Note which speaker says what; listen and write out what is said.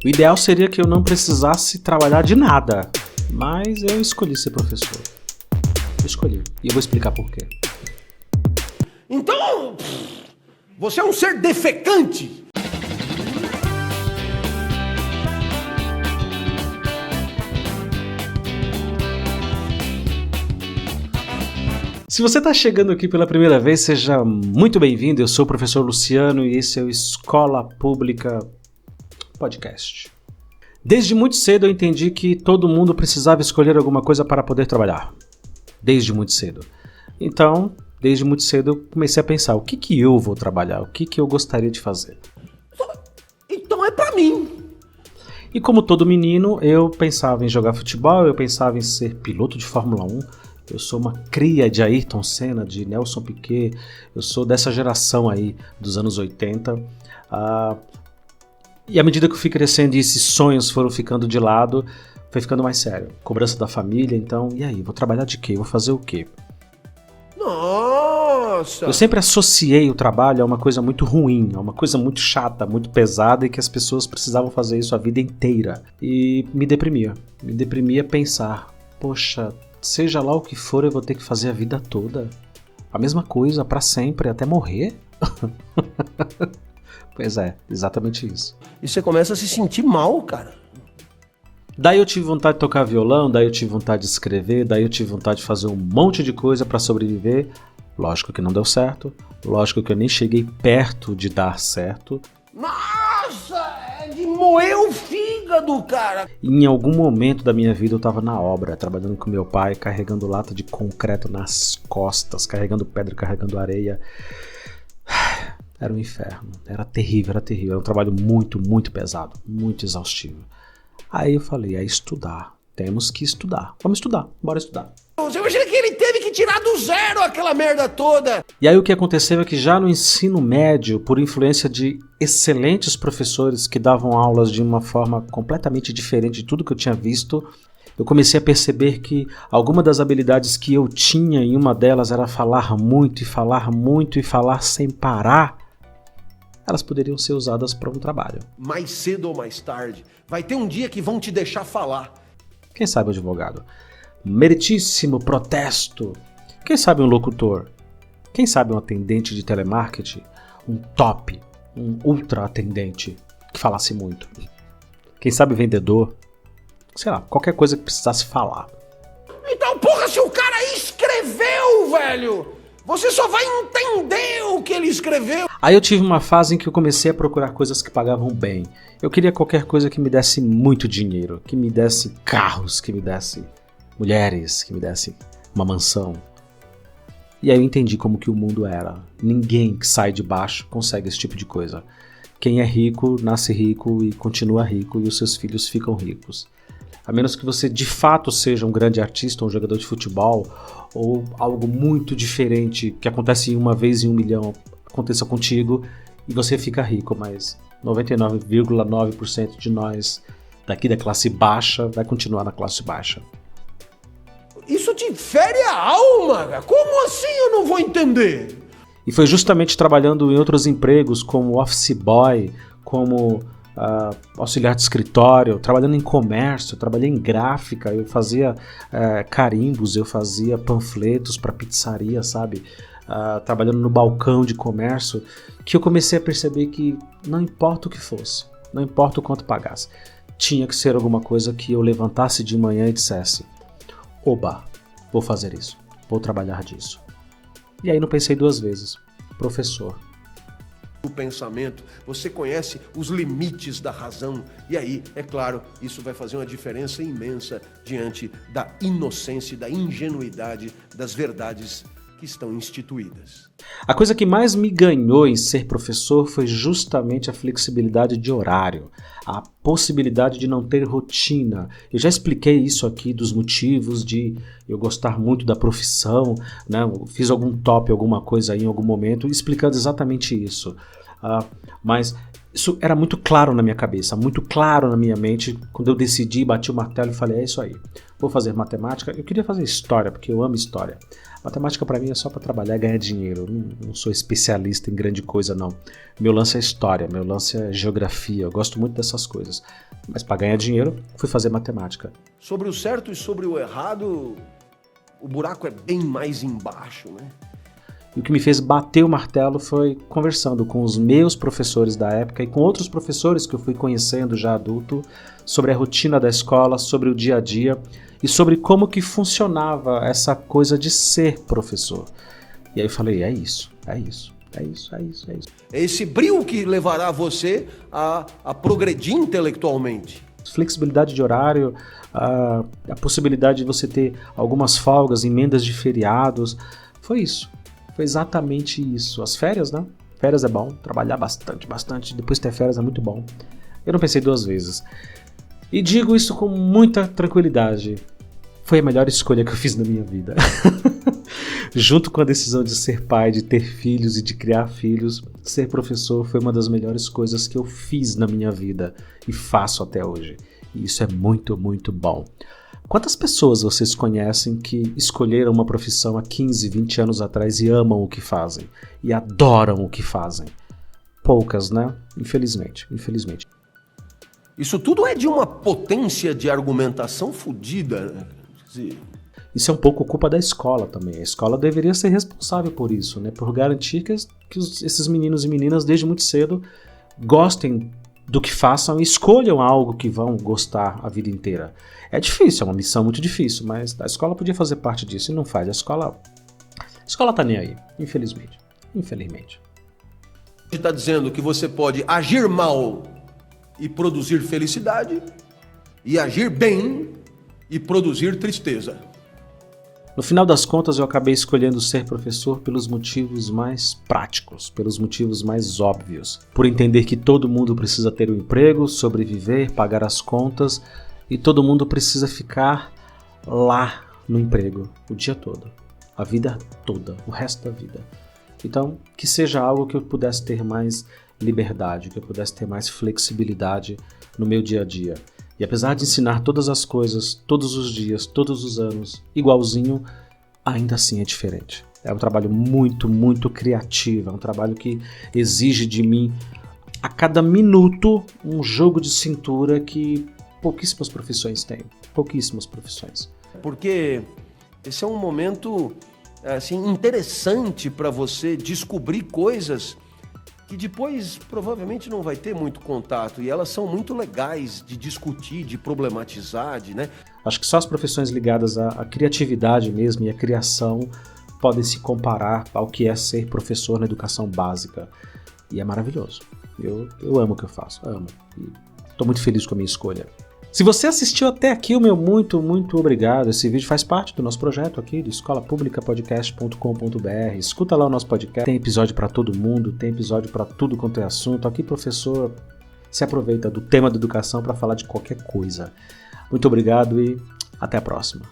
Speaker 1: O ideal seria que eu não precisasse trabalhar de nada, mas eu escolhi ser professor. Eu escolhi, e eu vou explicar por quê.
Speaker 2: Então, você é um ser defecante.
Speaker 1: Se você está chegando aqui pela primeira vez, seja muito bem-vindo. Eu sou o professor Luciano e esse é o Escola Pública Podcast. Desde muito cedo eu entendi que todo mundo precisava escolher alguma coisa para poder trabalhar. Desde muito cedo. Então, desde muito cedo eu comecei a pensar, o que eu vou trabalhar? O que eu gostaria de fazer?
Speaker 2: Então é pra mim.
Speaker 1: E como todo menino, eu pensava em jogar futebol, eu pensava em ser piloto de Fórmula 1. Eu sou uma cria de Ayrton Senna, de Nelson Piquet. Eu sou dessa geração aí dos anos 80. E à medida que eu fui crescendo e esses sonhos foram ficando de lado, foi ficando mais sério. Cobrança da família, então, e aí? Vou trabalhar de quê? Vou fazer o quê?
Speaker 2: Nossa!
Speaker 1: Eu sempre associei o trabalho a uma coisa muito ruim, a uma coisa muito chata, muito pesada e que as pessoas precisavam fazer isso a vida inteira. E me deprimia. Me deprimia pensar, poxa, seja lá o que for, eu vou ter que fazer a vida toda. A mesma coisa, pra sempre, até morrer? Pois é, exatamente isso.
Speaker 2: E você começa a se sentir mal, cara.
Speaker 1: Daí eu tive vontade de tocar violão, daí eu tive vontade de escrever, daí eu tive vontade de fazer um monte de coisa pra sobreviver. Lógico que não deu certo, lógico que eu nem cheguei perto de dar certo.
Speaker 2: Nossa, é de moer o fígado, cara.
Speaker 1: E em algum momento da minha vida eu tava na obra, trabalhando com meu pai, carregando lata de concreto nas costas, carregando pedra, carregando areia. Era um inferno, era terrível, era um trabalho muito, muito pesado, muito exaustivo. Aí eu falei, é estudar, temos que estudar, vamos estudar, bora estudar.
Speaker 2: Você imagina que ele teve que tirar do zero aquela merda toda.
Speaker 1: E aí o que aconteceu é que já no ensino médio, por influência de excelentes professores que davam aulas de uma forma completamente diferente de tudo que eu tinha visto, eu comecei a perceber que alguma das habilidades que eu tinha, e uma delas era falar muito e falar muito e falar sem parar, elas poderiam ser usadas para um trabalho.
Speaker 2: Mais cedo ou mais tarde, vai ter um dia que vão te deixar falar.
Speaker 1: Quem sabe o advogado? Meritíssimo protesto. Quem sabe um locutor? Quem sabe um atendente de telemarketing? Um top, um ultra atendente que falasse muito. Quem sabe vendedor? Sei lá, qualquer coisa que precisasse falar.
Speaker 2: Então, porra, se o cara escreveu, velho, você só vai entender o que ele escreveu.
Speaker 1: Aí eu tive uma fase em que eu comecei a procurar coisas que pagavam bem. Eu queria qualquer coisa que me desse muito dinheiro, que me desse carros, que me desse mulheres, que me desse uma mansão. E aí eu entendi como que o mundo era. Ninguém que sai de baixo consegue esse tipo de coisa. Quem é rico, nasce rico e continua rico e os seus filhos ficam ricos. A menos que você de fato seja um grande artista, um jogador de futebol, ou algo muito diferente que acontece uma vez em 1 milhão, aconteça contigo e você fica rico, mas 99,9% de nós daqui da classe baixa vai continuar na classe baixa.
Speaker 2: Isso te fere a alma, cara. Como assim eu não vou entender?
Speaker 1: E foi justamente trabalhando em outros empregos, como office boy, como auxiliar de escritório, trabalhando em comércio, trabalhei em gráfica, eu fazia carimbos, eu fazia panfletos para pizzaria, sabe? Trabalhando no balcão de comércio, que eu comecei a perceber que não importa o que fosse, não importa o quanto pagasse, tinha que ser alguma coisa que eu levantasse de manhã e dissesse, oba, vou fazer isso, vou trabalhar disso. E aí não pensei 2 vezes, professor.
Speaker 2: O pensamento, você conhece os limites da razão, e aí, é claro, isso vai fazer uma diferença imensa diante da inocência e da ingenuidade das verdades que estão instituídas.
Speaker 1: A coisa que mais me ganhou em ser professor foi justamente a flexibilidade de horário, a possibilidade de não ter rotina. Eu já expliquei isso aqui dos motivos de eu gostar muito da profissão, né? Eu fiz algum top, alguma coisa aí em algum momento, explicando exatamente isso. Mas Isso era muito claro na minha cabeça, muito claro na minha mente, quando eu decidi, bati o martelo e falei, é isso aí, vou fazer matemática. Eu queria fazer história, porque eu amo história. Matemática para mim é só para trabalhar e ganhar dinheiro, eu não sou especialista em grande coisa não. Meu lance é história, meu lance é geografia, eu gosto muito dessas coisas. Mas para ganhar dinheiro, fui fazer matemática.
Speaker 2: Sobre o certo e sobre o errado, o buraco é bem mais embaixo, né?
Speaker 1: E o que me fez bater o martelo foi conversando com os meus professores da época e com outros professores que eu fui conhecendo já adulto, sobre a rotina da escola, sobre o dia a dia e sobre como que funcionava essa coisa de ser professor. E aí eu falei, é isso.
Speaker 2: É esse brio que levará você a progredir intelectualmente.
Speaker 1: Flexibilidade de horário, a possibilidade de você ter algumas folgas, emendas de feriados, foi isso. Foi exatamente isso. As férias, né? Férias é bom, trabalhar bastante, depois ter férias é muito bom. Eu não pensei duas vezes. E digo isso com muita tranquilidade. Foi a melhor escolha que eu fiz na minha vida. Junto com a decisão de ser pai, de ter filhos e de criar filhos, ser professor foi uma das melhores coisas que eu fiz na minha vida e faço até hoje. E isso é muito, muito bom. Quantas pessoas vocês conhecem que escolheram uma profissão há 15, 20 anos atrás e amam o que fazem? E adoram o que fazem? Poucas, né? Infelizmente.
Speaker 2: Isso tudo é de uma potência de argumentação fodida, né?
Speaker 1: Isso é um pouco culpa da escola também. A escola deveria ser responsável por isso, né? Por garantir que esses meninos e meninas, desde muito cedo, gostem do que façam e escolham algo que vão gostar a vida inteira. É difícil, é uma missão muito difícil, mas a escola podia fazer parte disso e não faz. A escola tá nem aí, infelizmente.
Speaker 2: Está dizendo que você pode agir mal e produzir felicidade e agir bem e produzir tristeza.
Speaker 1: No final das contas, eu acabei escolhendo ser professor pelos motivos mais práticos, pelos motivos mais óbvios. Por entender que todo mundo precisa ter um emprego, sobreviver, pagar as contas e todo mundo precisa ficar lá no emprego o dia todo, a vida toda, o resto da vida. Então, que seja algo que eu pudesse ter mais liberdade, que eu pudesse ter mais flexibilidade no meu dia a dia. E apesar de ensinar todas as coisas, todos os dias, todos os anos, igualzinho, ainda assim é diferente. É um trabalho muito, muito criativo, é um trabalho que exige de mim, a cada minuto, um jogo de cintura que pouquíssimas profissões têm. Pouquíssimas profissões.
Speaker 2: Porque esse é um momento assim, interessante para você descobrir coisas que depois provavelmente não vai ter muito contato, e elas são muito legais de discutir, de problematizar, né?
Speaker 1: Acho que só as profissões ligadas à criatividade mesmo e à criação podem se comparar ao que é ser professor na educação básica. E é maravilhoso. Eu amo o que eu faço, amo. E estou muito feliz com a minha escolha. Se você assistiu até aqui, o meu muito, muito obrigado. Esse vídeo faz parte do nosso projeto aqui, do escolapublicapodcast.com.br. Escuta lá o nosso podcast. Tem episódio para todo mundo, tem episódio para tudo quanto é assunto. Aqui, professor, se aproveita do tema da educação para falar de qualquer coisa. Muito obrigado e até a próxima.